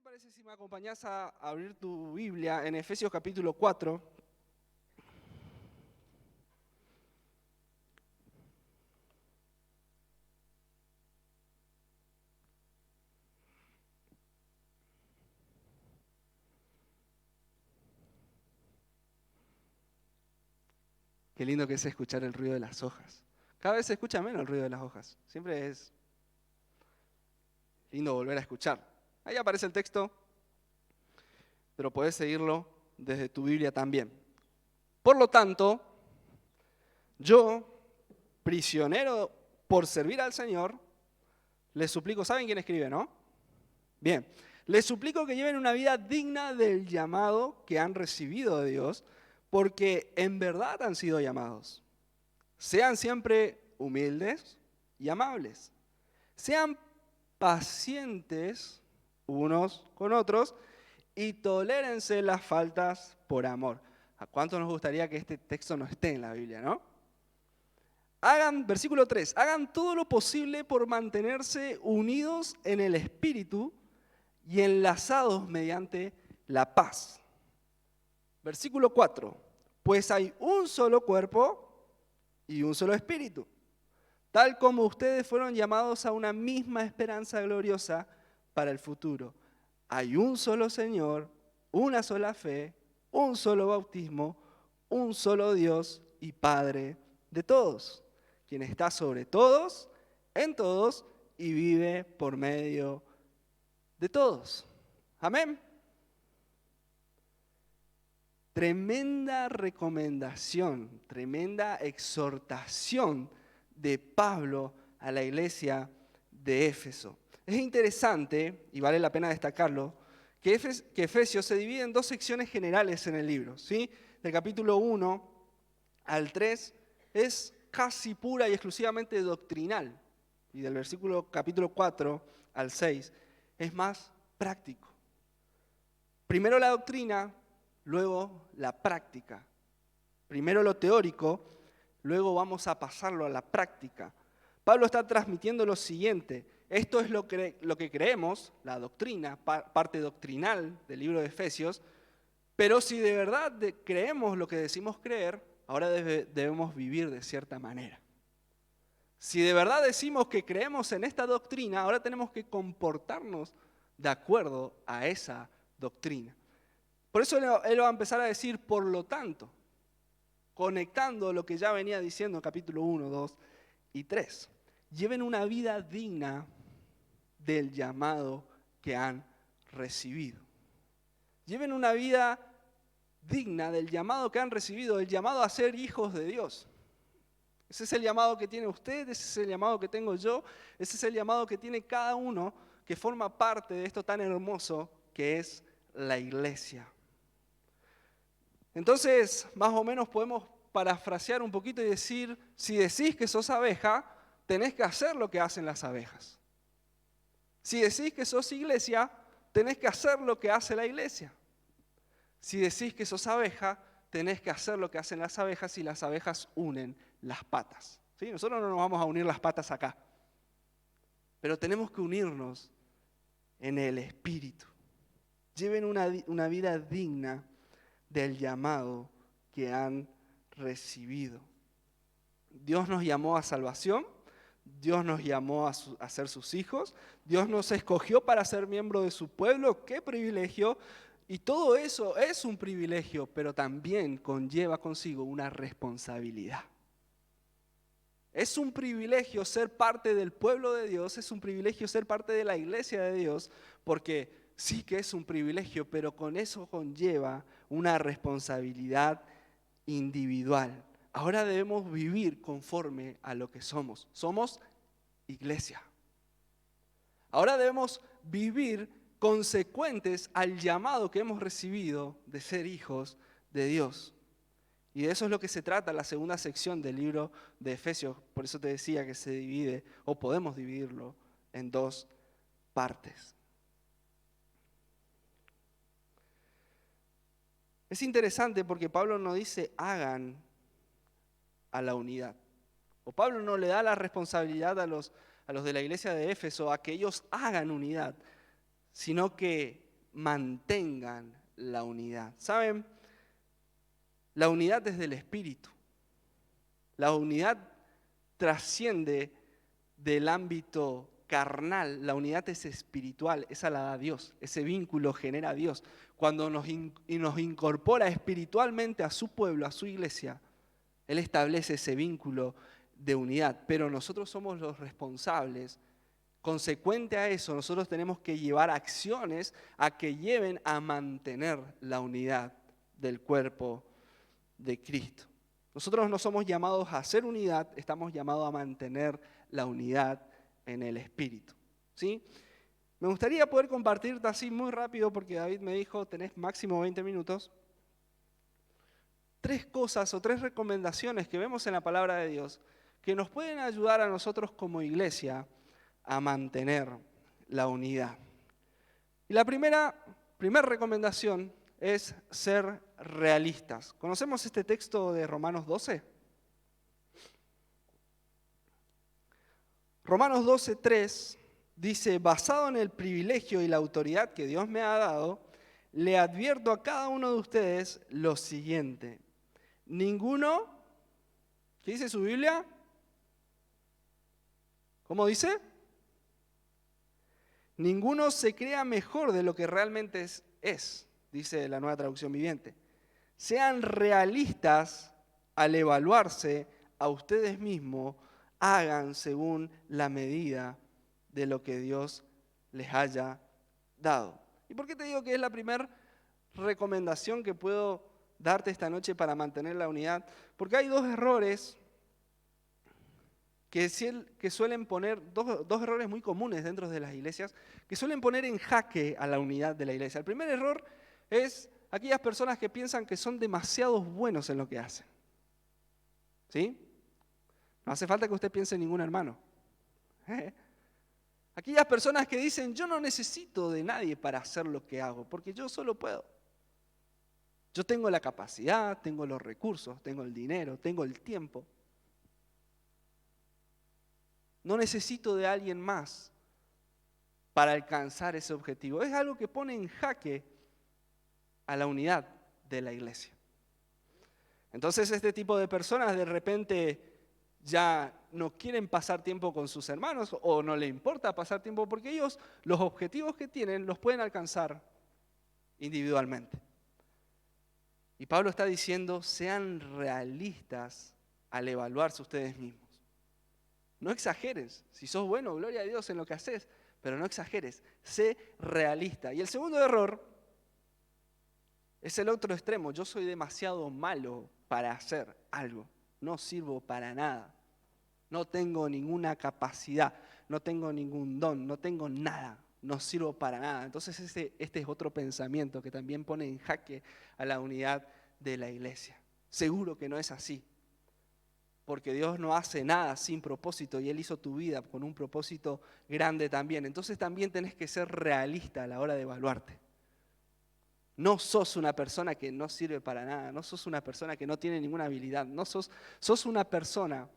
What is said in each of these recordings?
te parece si me acompañás a abrir tu Biblia en Efesios capítulo 4? Qué lindo que es escuchar el ruido de las hojas. Cada vez se escucha menos el ruido de las hojas. Siempre es lindo volver a escuchar. Ahí aparece el texto, pero podés seguirlo desde tu Biblia también. Por lo tanto, yo, prisionero por servir al Señor, les suplico, ¿saben quién escribe, no? Bien, les suplico que lleven una vida digna del llamado que han recibido de Dios, porque en verdad han sido llamados. Sean siempre humildes y amables. Sean pacientes unos con otros y tolérense las faltas por amor. ¿A cuánto nos gustaría que este texto no esté en la Biblia, no? Versículo 3, hagan todo lo posible por mantenerse unidos en el Espíritu y enlazados mediante la paz. Versículo 4, pues hay un solo cuerpo y un solo espíritu, tal como ustedes fueron llamados a una misma esperanza gloriosa para el futuro. Hay un solo Señor, una sola fe, un solo bautismo, un solo Dios y Padre de todos, quien está sobre todos, en todos y vive por medio de todos. Amén. Tremenda recomendación, tremenda exhortación de Pablo a la iglesia de Éfeso. Es interesante, y vale la pena destacarlo, que Efesios se divide en dos secciones generales en el libro, ¿sí? Del capítulo 1 al 3 es casi pura y exclusivamente doctrinal, y del capítulo 4 al 6 es más práctico. Primero la doctrina, luego la práctica. Primero lo teórico, luego vamos a pasarlo a la práctica. Pablo está transmitiendo lo siguiente: esto es lo que creemos, la doctrina, parte doctrinal del libro de Efesios, pero si de verdad creemos lo que decimos creer, ahora debemos vivir de cierta manera. Si de verdad decimos que creemos en esta doctrina, ahora tenemos que comportarnos de acuerdo a esa doctrina. Por eso él va a empezar a decir, por lo tanto, conectando lo que ya venía diciendo en capítulo 1, 2 y 3. Lleven una vida digna del llamado que han recibido. Lleven una vida digna del llamado que han recibido, el llamado a ser hijos de Dios. Ese es el llamado que tiene usted, ese es el llamado que tengo yo, ese es el llamado que tiene cada uno que forma parte de esto tan hermoso que es la iglesia. Entonces, más o menos podemos parafrasear un poquito y decir, si decís que sos abeja, tenés que hacer lo que hacen las abejas. Si decís que sos iglesia, tenés que hacer lo que hace la iglesia. Si decís que sos abeja, tenés que hacer lo que hacen las abejas y las abejas unen las patas. ¿Sí? Nosotros no nos vamos a unir las patas acá, pero tenemos que unirnos en el Espíritu. Lleven una vida digna del llamado que han recibido. Dios nos llamó a salvación, Dios nos llamó a ser sus hijos, Dios nos escogió para ser miembro de su pueblo. ¡Qué privilegio! Y todo eso es un privilegio, pero también conlleva consigo una responsabilidad. Es un privilegio ser parte del pueblo de Dios, es un privilegio ser parte de la iglesia de Dios, porque sí que es un privilegio, pero con eso conlleva una responsabilidad individual. Ahora debemos vivir conforme a lo que somos. Somos iglesia. Ahora debemos vivir consecuentes al llamado que hemos recibido de ser hijos de Dios. Y de eso es lo que se trata la segunda sección del libro de Efesios. Por eso te decía que se divide, o podemos dividirlo, en dos partes. Es interesante porque Pablo no dice hagan a la unidad. O Pablo no le da la responsabilidad a los de la iglesia de Éfeso a que ellos hagan unidad, sino que mantengan la unidad. ¿Saben? La unidad es del Espíritu. La unidad trasciende del ámbito carnal. La unidad es espiritual, esa la da Dios. Ese vínculo genera a Dios. Cuando nos incorpora espiritualmente a su pueblo, a su iglesia, Él establece ese vínculo de unidad. Pero nosotros somos los responsables. Consecuente a eso, nosotros tenemos que llevar acciones a que lleven a mantener la unidad del cuerpo de Cristo. Nosotros no somos llamados a hacer unidad, estamos llamados a mantener la unidad en el Espíritu. ¿Sí? Me gustaría poder compartirte así muy rápido, porque David me dijo, tenés máximo 20 minutos, 3 cosas o 3 recomendaciones que vemos en la palabra de Dios que nos pueden ayudar a nosotros como iglesia a mantener la unidad. Y la primera recomendación es ser realistas. ¿Conocemos este texto de Romanos 12? Romanos 12:3 dice, basado en el privilegio y la autoridad que Dios me ha dado, le advierto a cada uno de ustedes lo siguiente. Ninguno, ¿qué dice su Biblia? ¿Cómo dice? Ninguno se crea mejor de lo que realmente es, dice la Nueva Traducción Viviente. Sean realistas al evaluarse a ustedes mismos, hagan según la medida de lo que Dios les haya dado. ¿Y por qué te digo que es la primera recomendación que puedo darte esta noche para mantener la unidad? Porque hay 2 errores que suelen poner, dos errores muy comunes dentro de las iglesias, que suelen poner en jaque a la unidad de la iglesia. El primer error es aquellas personas que piensan que son demasiado buenos en lo que hacen. ¿Sí? No hace falta que usted piense en ningún hermano. Aquellas personas que dicen, yo no necesito de nadie para hacer lo que hago, porque yo solo puedo. Yo tengo la capacidad, tengo los recursos, tengo el dinero, tengo el tiempo. No necesito de alguien más para alcanzar ese objetivo. Es algo que pone en jaque a la unidad de la iglesia. Entonces este tipo de personas de repente ya no quieren pasar tiempo con sus hermanos o no les importa pasar tiempo porque ellos los objetivos que tienen los pueden alcanzar individualmente. Y Pablo está diciendo, sean realistas al evaluarse ustedes mismos. No exageres. Si sos bueno, gloria a Dios en lo que haces, pero no exageres. Sé realista. Y el segundo error es el otro extremo. Yo soy demasiado malo para hacer algo. No sirvo para nada. No tengo ninguna capacidad. No tengo ningún don. No tengo nada. No sirvo para nada. Entonces este es otro pensamiento que también pone en jaque a la unidad de la iglesia. Seguro que no es así. Porque Dios no hace nada sin propósito y Él hizo tu vida con un propósito grande también. Entonces también tenés que ser realista a la hora de evaluarte. No sos una persona que no sirve para nada, no sos una persona que no tiene ninguna habilidad, sos una persona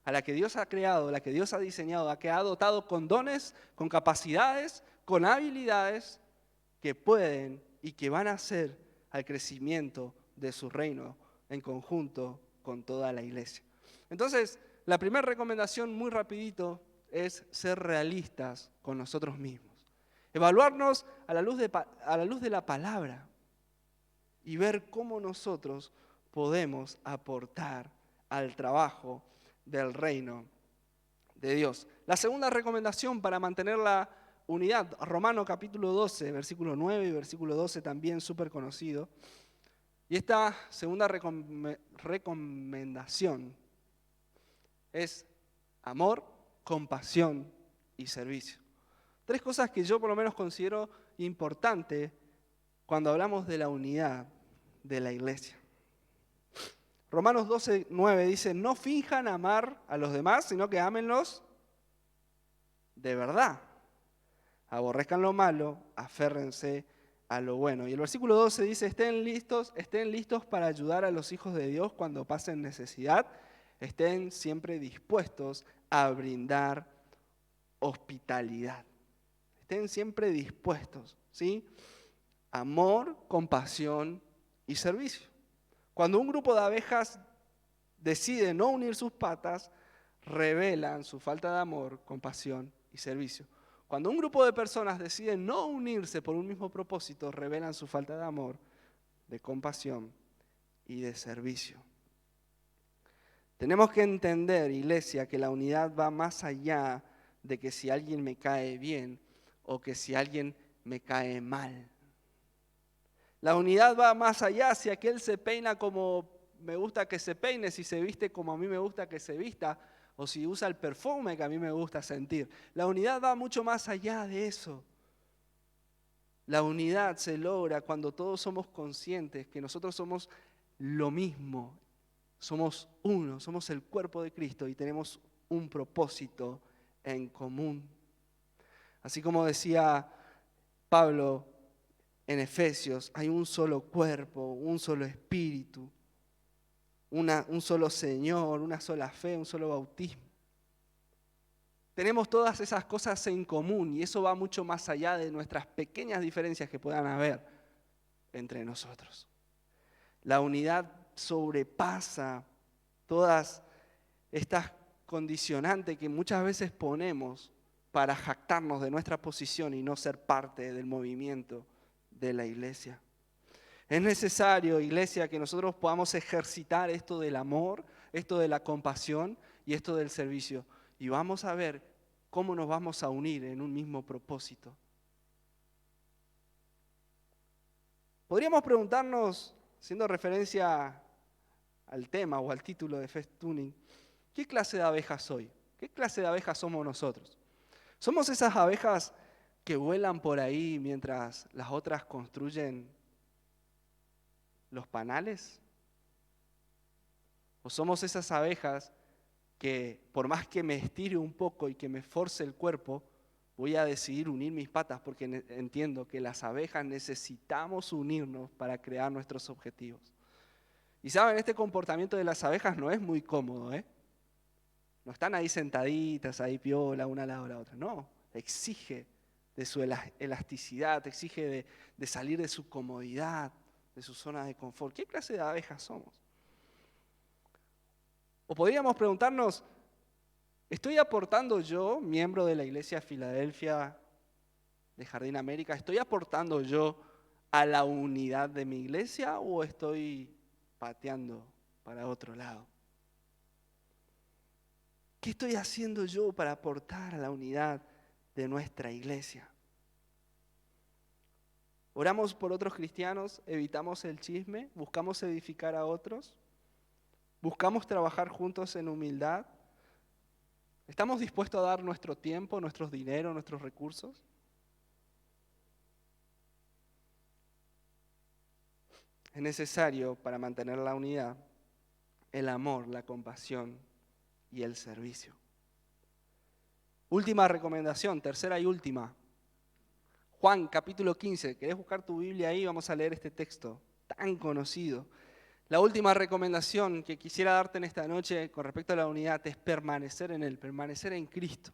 a la que Dios ha creado, a la que Dios ha diseñado, a la que ha dotado con dones, con capacidades, con habilidades que pueden y que van a hacer al crecimiento de su reino en conjunto con toda la iglesia. Entonces, la primera recomendación muy rapidito es ser realistas con nosotros mismos. Evaluarnos a la luz de la palabra y ver cómo nosotros podemos aportar al trabajo del reino de Dios. La segunda recomendación para mantener la unidad, Romanos capítulo 12, versículo 9 y versículo 12 también súper conocido. Y esta segunda recomendación es amor, compasión y servicio. 3 cosas que yo por lo menos considero importantes cuando hablamos de la unidad de la iglesia. Romanos 12:9 dice, no finjan amar a los demás, sino que ámenlos de verdad. Aborrezcan lo malo, aférrense a lo bueno. Y el versículo 12 dice, estén listos para ayudar a los hijos de Dios cuando pasen necesidad. Estén siempre dispuestos a brindar hospitalidad. Estén siempre dispuestos, ¿sí?, amor, compasión y servicio. Cuando un grupo de abejas decide no unir sus patas, revelan su falta de amor, compasión y servicio. Cuando un grupo de personas decide no unirse por un mismo propósito, revelan su falta de amor, de compasión y de servicio. Tenemos que entender, iglesia, que la unidad va más allá de que si alguien me cae bien o que si alguien me cae mal. La unidad va más allá si aquel se peina como me gusta que se peine, si se viste como a mí me gusta que se vista, o si usa el perfume que a mí me gusta sentir. La unidad va mucho más allá de eso. La unidad se logra cuando todos somos conscientes que nosotros somos lo mismo, somos uno, somos el cuerpo de Cristo y tenemos un propósito en común. Así como decía Pablo en Efesios, hay un solo cuerpo, un solo espíritu, un solo Señor, una sola fe, un solo bautismo. Tenemos todas esas cosas en común y eso va mucho más allá de nuestras pequeñas diferencias que puedan haber entre nosotros. La unidad sobrepasa todas estas condicionantes que muchas veces ponemos para jactarnos de nuestra posición y no ser parte del movimiento de la iglesia. Es necesario, iglesia, que nosotros podamos ejercitar esto del amor, esto de la compasión y esto del servicio. Y vamos a ver cómo nos vamos a unir en un mismo propósito. Podríamos preguntarnos, haciendo referencia al tema o al título de Fest Tuning, ¿qué clase de abejas soy? ¿Qué clase de abejas somos nosotros? ¿Somos esas abejas que vuelan por ahí mientras las otras construyen los panales? ¿O somos esas abejas que por más que me estire un poco y que me force el cuerpo, voy a decidir unir mis patas porque entiendo que las abejas necesitamos unirnos para crear nuestros objetivos? Y saben, este comportamiento de las abejas no es muy cómodo, ¿eh? No están ahí sentaditas, ahí piola, una al lado de la otra. No, exige de su elasticidad, exige de salir de su comodidad, de su zona de confort. ¿Qué clase de abejas somos? O podríamos preguntarnos, ¿estoy aportando yo, miembro de la Iglesia Filadelfia de Jardín América, estoy aportando yo a la unidad de mi iglesia o estoy pateando para otro lado? ¿Qué estoy haciendo yo para aportar a la unidad de nuestra iglesia? ¿Oramos por otros cristianos? ¿Evitamos el chisme? ¿Buscamos edificar a otros? ¿Buscamos trabajar juntos en humildad? ¿Estamos dispuestos a dar nuestro tiempo, nuestros dinero, nuestros recursos? Es necesario para mantener la unidad el amor, la compasión y el servicio. Última recomendación, tercera y última. Juan capítulo 15. ¿Querés buscar tu Biblia ahí? Vamos a leer este texto tan conocido. La última recomendación que quisiera darte en esta noche con respecto a la unidad es permanecer en Él, permanecer en Cristo.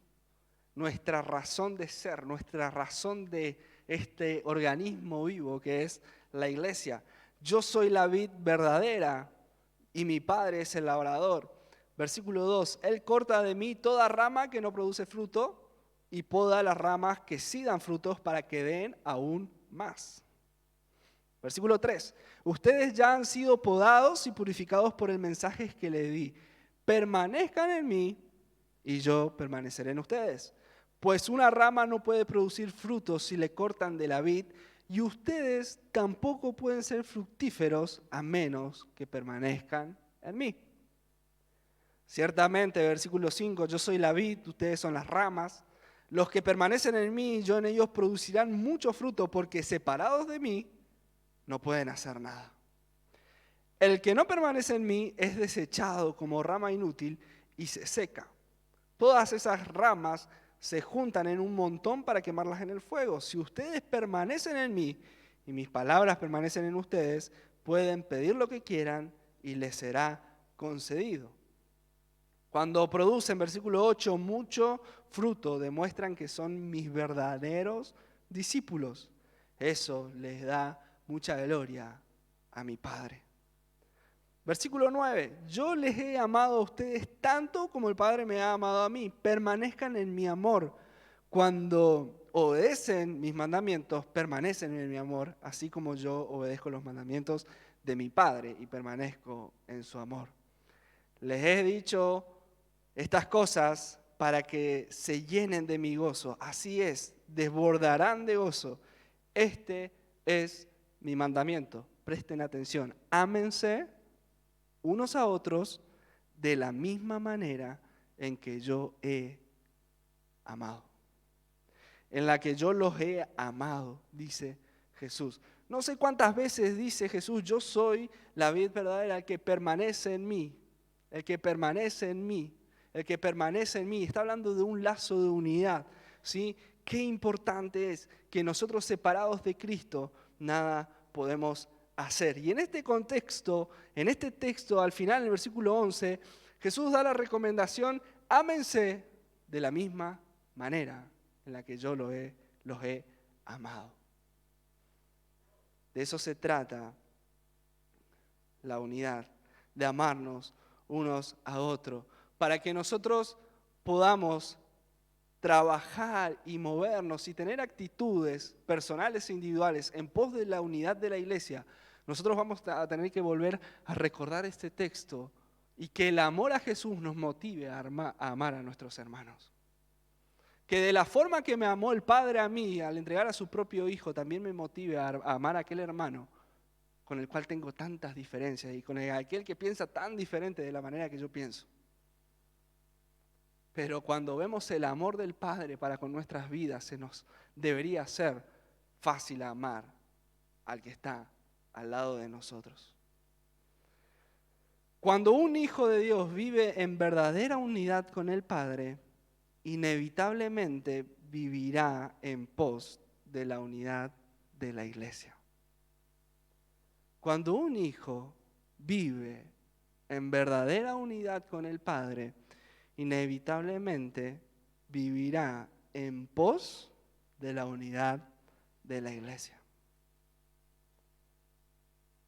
Nuestra razón de ser, nuestra razón de este organismo vivo que es la iglesia. Yo soy la vid verdadera y mi Padre es el labrador. Versículo 2, Él corta de mí toda rama que no produce fruto y poda las ramas que sí dan frutos para que den aún más. Versículo 3, ustedes ya han sido podados y purificados por el mensaje que les di. Permanezcan en mí y yo permaneceré en ustedes. Pues una rama no puede producir frutos si le cortan de la vid, y ustedes tampoco pueden ser fructíferos a menos que permanezcan en mí. Ciertamente, versículo 5, yo soy la vid, ustedes son las ramas. Los que permanecen en mí, yo en ellos producirán mucho fruto, porque separados de mí no pueden hacer nada. El que no permanece en mí es desechado como rama inútil y se seca. Todas esas ramas se juntan en un montón para quemarlas en el fuego. Si ustedes permanecen en mí y mis palabras permanecen en ustedes, pueden pedir lo que quieran y les será concedido. Cuando producen, versículo 8, mucho fruto, demuestran que son mis verdaderos discípulos. Eso les da mucha gloria a mi Padre. Versículo 9. Yo les he amado a ustedes tanto como el Padre me ha amado a mí. Permanezcan en mi amor. Cuando obedecen mis mandamientos, permanecen en mi amor, así como yo obedezco los mandamientos de mi Padre y permanezco en su amor. Les he dicho estas cosas para que se llenen de mi gozo. Así es, desbordarán de gozo. Este es mi mandamiento. Presten atención. Ámense unos a otros de la misma manera en que yo he amado. En la que yo los he amado, dice Jesús. No sé cuántas veces dice Jesús, yo soy la vid verdadera, el que permanece en mí, el que permanece en mí, el que permanece en mí. Está hablando de un lazo de unidad, ¿sí? Qué importante es que nosotros separados de Cristo nada podemos hacer. Y en este contexto, en este texto, al final, en el versículo 11, Jesús da la recomendación, ámense de la misma manera en la que yo los he amado. De eso se trata la unidad, de amarnos unos a otros, para que nosotros podamos trabajar y movernos y tener actitudes personales e individuales en pos de la unidad de la iglesia. Nosotros vamos a tener que volver a recordar este texto y que el amor a Jesús nos motive a amar a nuestros hermanos. Que de la forma que me amó el Padre a mí al entregar a su propio Hijo, también me motive a amar a aquel hermano con el cual tengo tantas diferencias y con aquel que piensa tan diferente de la manera que yo pienso. Pero cuando vemos el amor del Padre para con nuestras vidas, se nos debería hacer fácil amar al que está al lado de nosotros. Cuando un hijo de Dios vive en verdadera unidad con el Padre, inevitablemente vivirá en pos de la unidad de la iglesia. Cuando un hijo vive en verdadera unidad con el Padre, inevitablemente vivirá en pos de la unidad de la iglesia.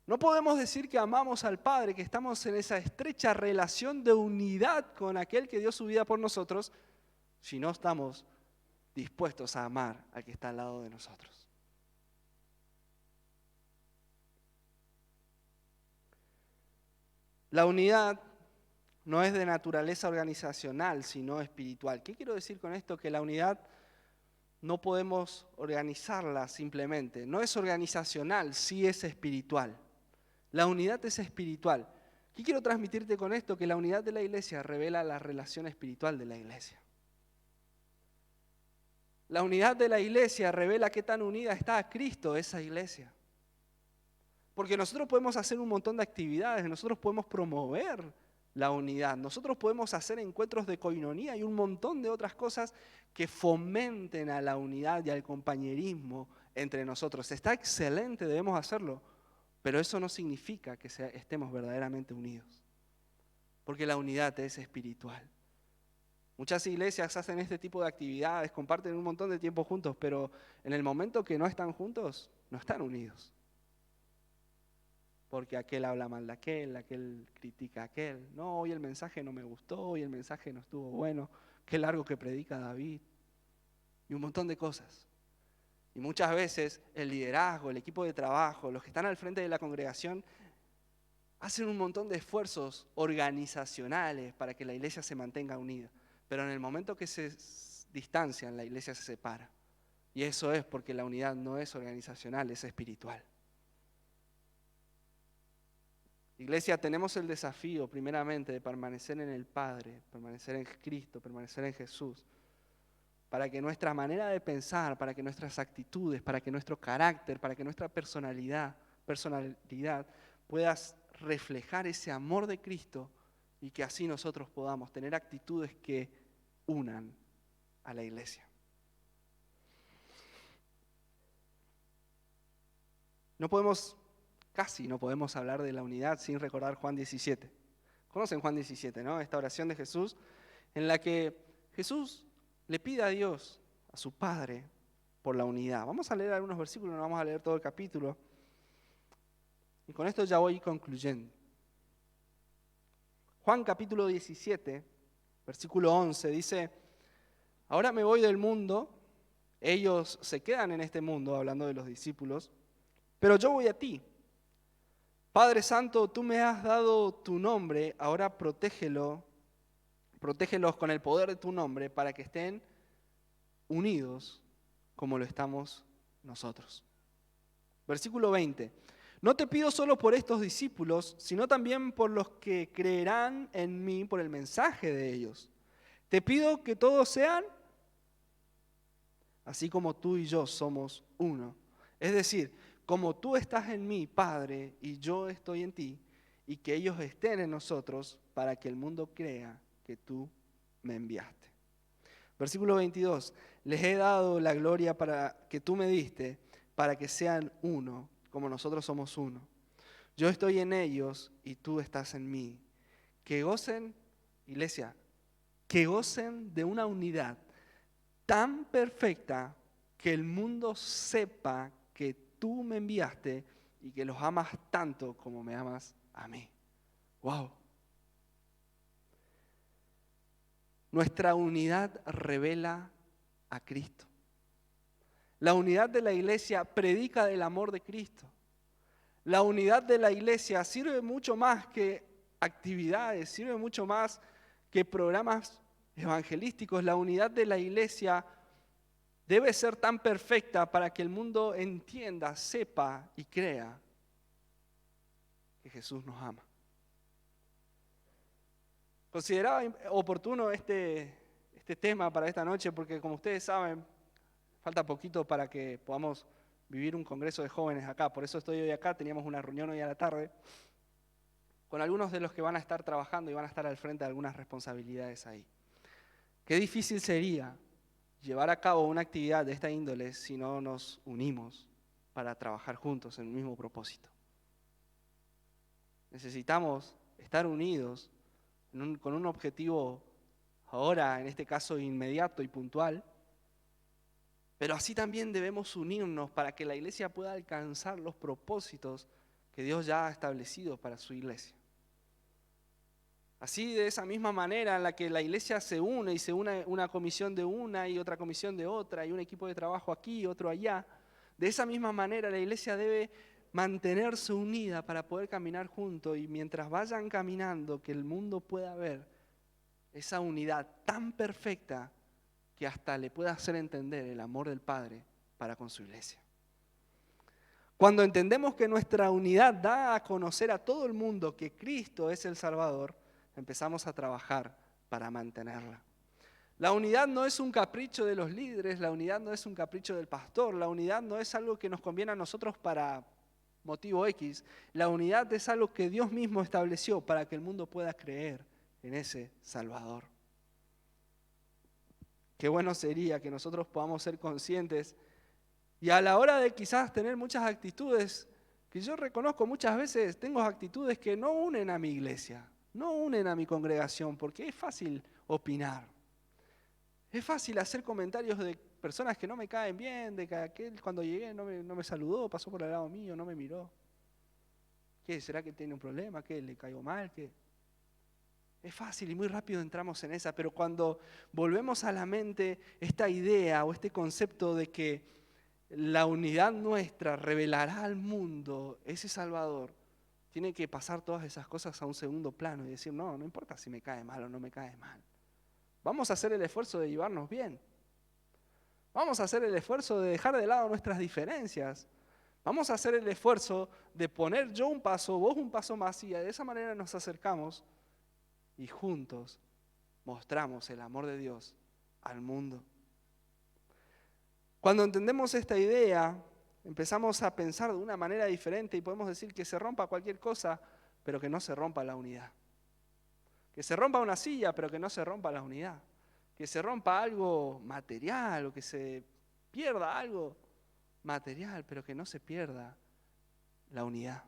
No podemos decir que amamos al Padre, que estamos en esa estrecha relación de unidad con aquel que dio su vida por nosotros, si no estamos dispuestos a amar al que está al lado de nosotros. La unidad no es de naturaleza organizacional, sino espiritual. ¿Qué quiero decir con esto? Que la unidad no podemos organizarla simplemente. No es organizacional, sí es espiritual. La unidad es espiritual. ¿Qué quiero transmitirte con esto? Que la unidad de la iglesia revela la relación espiritual de la iglesia. La unidad de la iglesia revela qué tan unida está a Cristo esa iglesia. Porque nosotros podemos hacer un montón de actividades, nosotros podemos promover la unidad, nosotros podemos hacer encuentros de coinonía y un montón de otras cosas que fomenten a la unidad y al compañerismo entre nosotros. Está excelente, debemos hacerlo, pero eso no significa que estemos verdaderamente unidos, porque la unidad es espiritual. Muchas iglesias hacen este tipo de actividades, comparten un montón de tiempo juntos, pero en el momento que no están juntos, no están unidos. Porque aquel habla mal de aquel critica a aquel. No, hoy el mensaje no me gustó, hoy el mensaje no estuvo bueno, qué largo que predica David. Y un montón de cosas. Y muchas veces el liderazgo, el equipo de trabajo, los que están al frente de la congregación, hacen un montón de esfuerzos organizacionales para que la iglesia se mantenga unida. Pero en el momento que se distancian, la iglesia se separa. Y eso es porque la unidad no es organizacional, es espiritual. Iglesia, tenemos el desafío primeramente de permanecer en el Padre, permanecer en Cristo, permanecer en Jesús, para que nuestra manera de pensar, para que nuestras actitudes, para que nuestro carácter, para que nuestra personalidad pueda reflejar ese amor de Cristo y que así nosotros podamos tener actitudes que unan a la iglesia. Casi no podemos hablar de la unidad sin recordar Juan 17. ¿Conocen Juan 17, no? Esta oración de Jesús en la que Jesús le pide a Dios, a su Padre, por la unidad. Vamos a leer algunos versículos, no vamos a leer todo el capítulo. Y con esto ya voy concluyendo. Juan capítulo 17, versículo 11, dice: ahora me voy del mundo, ellos se quedan en este mundo, hablando de los discípulos, pero yo voy a ti. Padre Santo, tú me has dado tu nombre, ahora protégelos con el poder de tu nombre para que estén unidos como lo estamos nosotros. Versículo 20. No te pido solo por estos discípulos, sino también por los que creerán en mí por el mensaje de ellos. Te pido que todos sean así como tú y yo somos uno. Es decir, como tú estás en mí, Padre, y yo estoy en ti, y que ellos estén en nosotros para que el mundo crea que tú me enviaste. Versículo 22. Les he dado la gloria para que tú me diste, para que sean uno, como nosotros somos uno. Yo estoy en ellos y tú estás en mí. Que gocen, iglesia, que gocen de una unidad tan perfecta que el mundo sepa que tú me enviaste y que los amas tanto como me amas a mí. ¡Wow! Nuestra unidad revela a Cristo. La unidad de la iglesia predica del amor de Cristo. La unidad de la iglesia sirve mucho más que actividades, sirve mucho más que programas evangelísticos. La unidad de la iglesia debe ser tan perfecta para que el mundo entienda, sepa y crea que Jesús nos ama. Consideraba oportuno este tema para esta noche porque, como ustedes saben, falta poquito para que podamos vivir un congreso de jóvenes acá. Por eso estoy hoy acá. Teníamos una reunión hoy a la tarde con algunos de los que van a estar trabajando y van a estar al frente de algunas responsabilidades ahí. Qué difícil sería llevar a cabo una actividad de esta índole si no nos unimos para trabajar juntos en el mismo propósito. Necesitamos estar unidos con un objetivo ahora, en este caso, inmediato y puntual, pero así también debemos unirnos para que la iglesia pueda alcanzar los propósitos que Dios ya ha establecido para su iglesia. Así, de esa misma manera en la que la iglesia se une y se une una comisión de una y otra comisión de otra y un equipo de trabajo aquí y otro allá, de esa misma manera la iglesia debe mantenerse unida para poder caminar juntos y mientras vayan caminando que el mundo pueda ver esa unidad tan perfecta que hasta le pueda hacer entender el amor del Padre para con su iglesia. Cuando entendemos que nuestra unidad da a conocer a todo el mundo que Cristo es el Salvador, empezamos a trabajar para mantenerla. La unidad no es un capricho de los líderes, la unidad no es un capricho del pastor, la unidad no es algo que nos conviene a nosotros para motivo X. La unidad es algo que Dios mismo estableció para que el mundo pueda creer en ese Salvador. Qué bueno sería que nosotros podamos ser conscientes y a la hora de quizás tener muchas actitudes, que yo reconozco muchas veces, tengo actitudes que no unen a mi iglesia, no unen a mi congregación, porque es fácil opinar. Es fácil hacer comentarios de personas que no me caen bien, de que aquel cuando llegué no me saludó, pasó por al lado mío, no me miró. ¿Qué? ¿Será que tiene un problema? ¿Qué? ¿Le caigo mal? ¿Qué? Es fácil y muy rápido entramos en esa, pero cuando volvemos a la mente esta idea o este concepto de que la unidad nuestra revelará al mundo ese Salvador, tiene que pasar todas esas cosas a un segundo plano y decir, no importa si me cae mal o no me cae mal. Vamos a hacer el esfuerzo de llevarnos bien. Vamos a hacer el esfuerzo de dejar de lado nuestras diferencias. Vamos a hacer el esfuerzo de poner yo un paso, vos un paso más y de esa manera nos acercamos y juntos mostramos el amor de Dios al mundo. Cuando entendemos esta idea, empezamos a pensar de una manera diferente y podemos decir que se rompa cualquier cosa, pero que no se rompa la unidad. Que se rompa una silla, pero que no se rompa la unidad. Que se rompa algo material o que se pierda algo material, pero que no se pierda la unidad.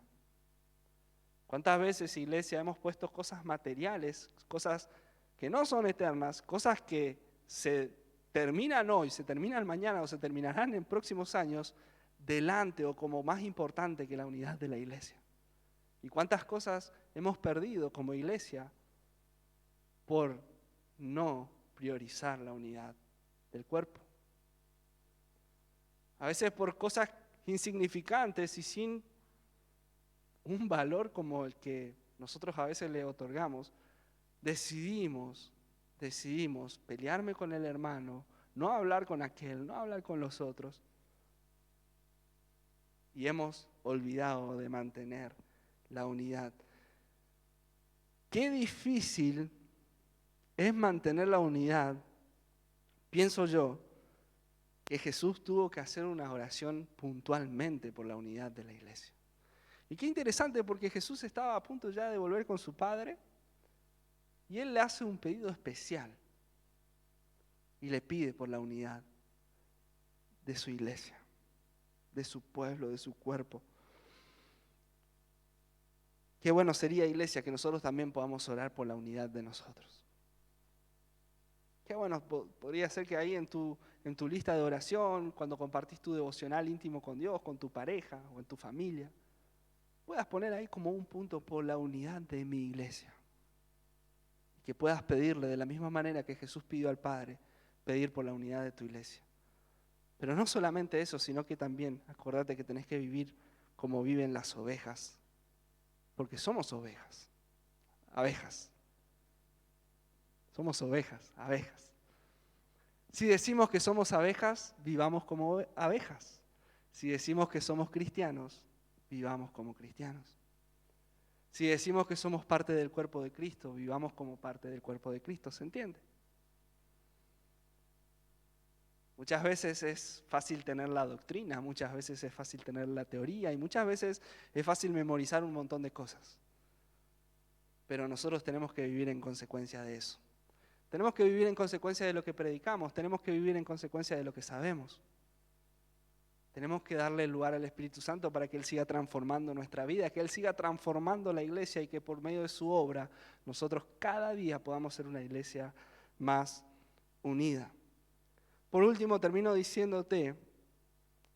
¿Cuántas veces, iglesia, hemos puesto cosas materiales, cosas que no son eternas, cosas que se terminan hoy, se terminan mañana o se terminarán en próximos años delante o como más importante que la unidad de la iglesia. ¿Y cuántas cosas hemos perdido como iglesia por no priorizar la unidad del cuerpo? A veces por cosas insignificantes y sin un valor como el que nosotros a veces le otorgamos, decidimos pelearme con el hermano, no hablar con aquel, no hablar con los otros. Y hemos olvidado de mantener la unidad. Qué difícil es mantener la unidad, pienso yo, que Jesús tuvo que hacer una oración puntualmente por la unidad de la iglesia. Y qué interesante, porque Jesús estaba a punto ya de volver con su Padre y Él le hace un pedido especial y le pide por la unidad de su iglesia, de su pueblo, de su cuerpo. Qué bueno sería, iglesia, que nosotros también podamos orar por la unidad de nosotros. Qué bueno podría ser que ahí en tu lista de oración, cuando compartís tu devocional íntimo con Dios, con tu pareja o en tu familia, puedas poner ahí como un punto por la unidad de mi iglesia. Y que puedas pedirle de la misma manera que Jesús pidió al Padre, pedir por la unidad de tu iglesia. Pero no solamente eso, sino que también acordate que tenés que vivir como viven las ovejas. Porque somos ovejas, abejas. Somos ovejas, abejas. Si decimos que somos abejas, vivamos como abejas. Si decimos que somos cristianos, vivamos como cristianos. Si decimos que somos parte del cuerpo de Cristo, vivamos como parte del cuerpo de Cristo, ¿se entiende? Muchas veces es fácil tener la doctrina, muchas veces es fácil tener la teoría y muchas veces es fácil memorizar un montón de cosas. Pero nosotros tenemos que vivir en consecuencia de eso. Tenemos que vivir en consecuencia de lo que predicamos, tenemos que vivir en consecuencia de lo que sabemos. Tenemos que darle lugar al Espíritu Santo para que Él siga transformando nuestra vida, que Él siga transformando la iglesia y que por medio de su obra nosotros cada día podamos ser una iglesia más unida. Por último, termino diciéndote,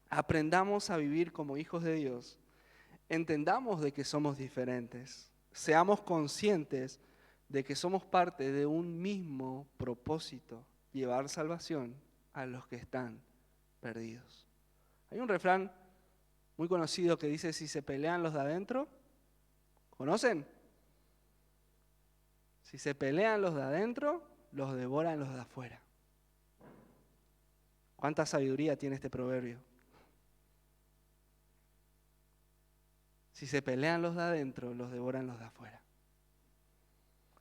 aprendamos a vivir como hijos de Dios, entendamos de que somos diferentes, seamos conscientes de que somos parte de un mismo propósito, llevar salvación a los que están perdidos. Hay un refrán muy conocido que dice, si se pelean los de adentro, ¿conocen? Si se pelean los de adentro, los devoran los de afuera. ¿Cuánta sabiduría tiene este proverbio? Si se pelean los de adentro, los devoran los de afuera.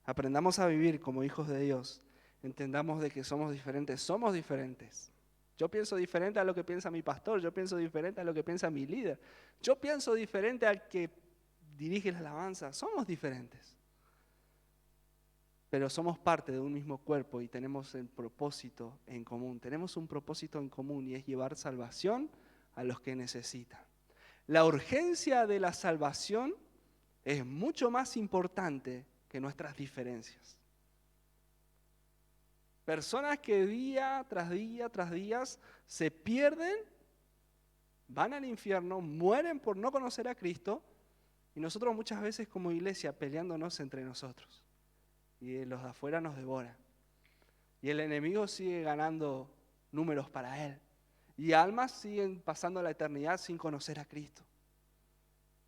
Aprendamos a vivir como hijos de Dios. Entendamos de que somos diferentes. Somos diferentes. Yo pienso diferente a lo que piensa mi pastor. Yo pienso diferente a lo que piensa mi líder. Yo pienso diferente al que dirige la alabanza. Somos diferentes. Pero somos parte de un mismo cuerpo y tenemos el propósito en común. Tenemos un propósito en común y es llevar salvación a los que necesitan. La urgencia de la salvación es mucho más importante que nuestras diferencias. Personas que día tras día se pierden, van al infierno, mueren por no conocer a Cristo y nosotros muchas veces como iglesia peleándonos entre nosotros y los de afuera nos devoran y el enemigo sigue ganando números para él y almas siguen pasando la eternidad sin conocer a Cristo.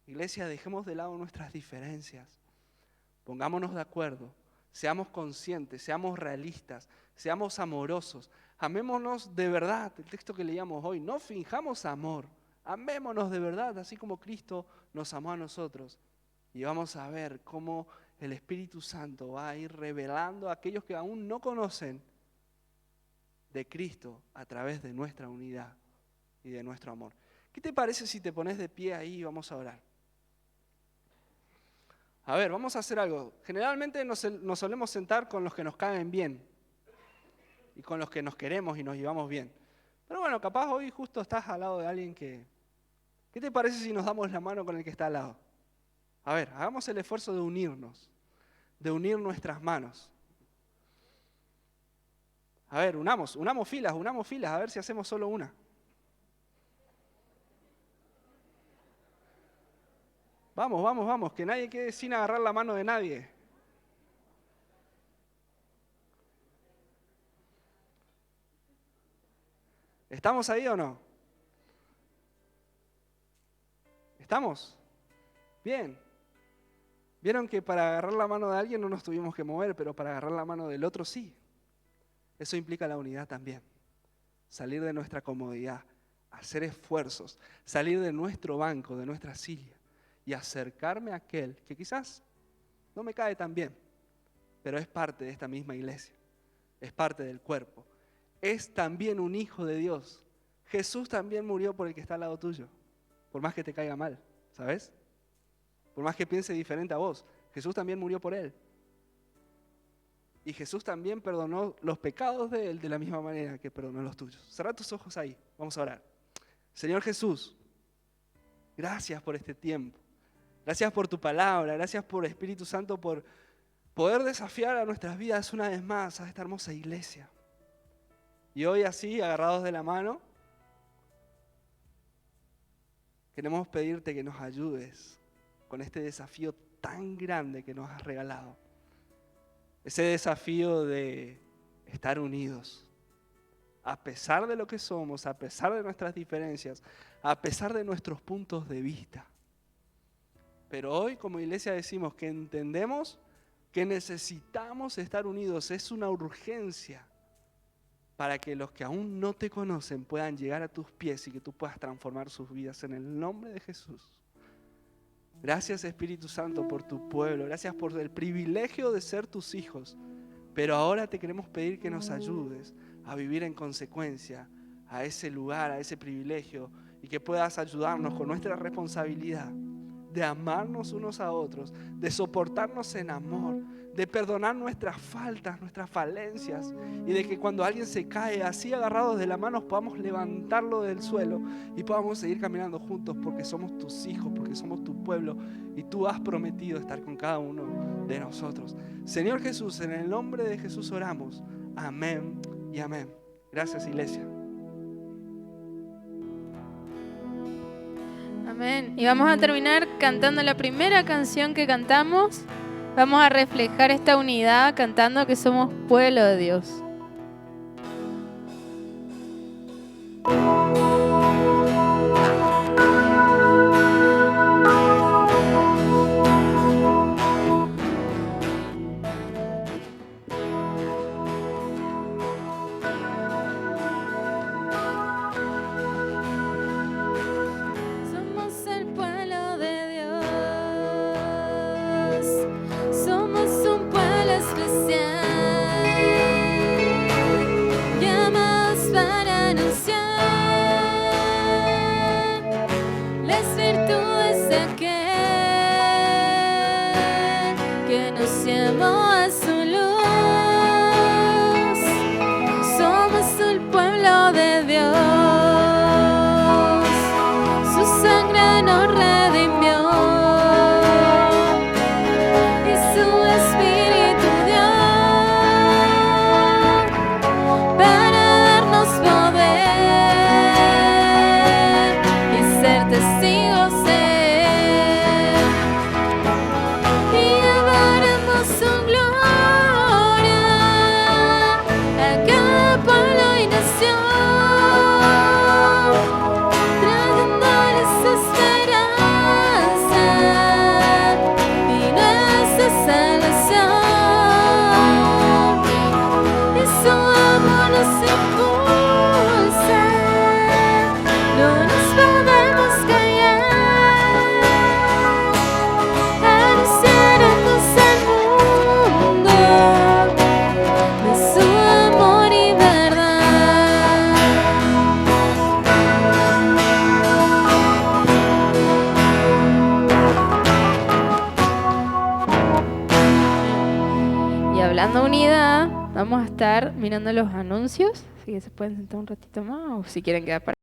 Iglesia, dejemos de lado nuestras diferencias, pongámonos de acuerdo, seamos conscientes, seamos realistas, seamos amorosos, amémonos de verdad, el texto que leíamos hoy, no finjamos amor, amémonos de verdad, así como Cristo nos amó a nosotros. Y vamos a ver cómo el Espíritu Santo va a ir revelando a aquellos que aún no conocen de Cristo a través de nuestra unidad y de nuestro amor. ¿Qué te parece si te pones de pie ahí y vamos a orar? A ver, vamos a hacer algo. Generalmente nos solemos sentar con los que nos caen bien y con los que nos queremos y nos llevamos bien. Pero bueno, capaz hoy justo estás al lado de alguien que... ¿Qué te parece si nos damos la mano con el que está al lado? A ver, hagamos el esfuerzo de unirnos, de unir nuestras manos. A ver, unamos filas, a ver si hacemos solo una. Vamos, que nadie quede sin agarrar la mano de nadie. ¿Estamos ahí o no? ¿Estamos? Bien. Vieron que para agarrar la mano de alguien no nos tuvimos que mover, pero para agarrar la mano del otro sí. Eso implica la unidad también. Salir de nuestra comodidad, hacer esfuerzos, salir de nuestro banco, de nuestra silla y acercarme a aquel que quizás no me cae tan bien, pero es parte de esta misma iglesia, es parte del cuerpo. Es también un hijo de Dios. Jesús también murió por el que está al lado tuyo, por más que te caiga mal, ¿sabes? Por más que piense diferente a vos, Jesús también murió por él. Y Jesús también perdonó los pecados de él de la misma manera que perdonó los tuyos. Cerrá tus ojos ahí, vamos a orar. Señor Jesús, gracias por este tiempo. Gracias por tu palabra, gracias por Espíritu Santo, por poder desafiar a nuestras vidas una vez más a esta hermosa iglesia. Y hoy así, agarrados de la mano, queremos pedirte que nos ayudes con este desafío tan grande que nos has regalado. Ese desafío de estar unidos, a pesar de lo que somos, a pesar de nuestras diferencias, a pesar de nuestros puntos de vista. Pero hoy como iglesia decimos que entendemos que necesitamos estar unidos, es una urgencia para que los que aún no te conocen puedan llegar a tus pies y que tú puedas transformar sus vidas en el nombre de Jesús. Gracias Espíritu Santo por tu pueblo, gracias por el privilegio de ser tus hijos, pero ahora te queremos pedir que nos ayudes a vivir en consecuencia a ese lugar, a ese privilegio y que puedas ayudarnos con nuestra responsabilidad de amarnos unos a otros, de soportarnos en amor, de perdonar nuestras faltas, nuestras falencias y de que cuando alguien se cae así agarrados de la mano podamos levantarlo del suelo y podamos seguir caminando juntos porque somos tus hijos, porque somos tu pueblo y tú has prometido estar con cada uno de nosotros. Señor Jesús, en el nombre de Jesús oramos. Amén y amén. Gracias, iglesia. Amén. Y vamos a terminar cantando la primera canción que cantamos. Vamos a reflejar esta unidad cantando que somos pueblo de Dios. Vamos a estar mirando los anuncios, así que se pueden sentar un ratito más o si quieren quedar para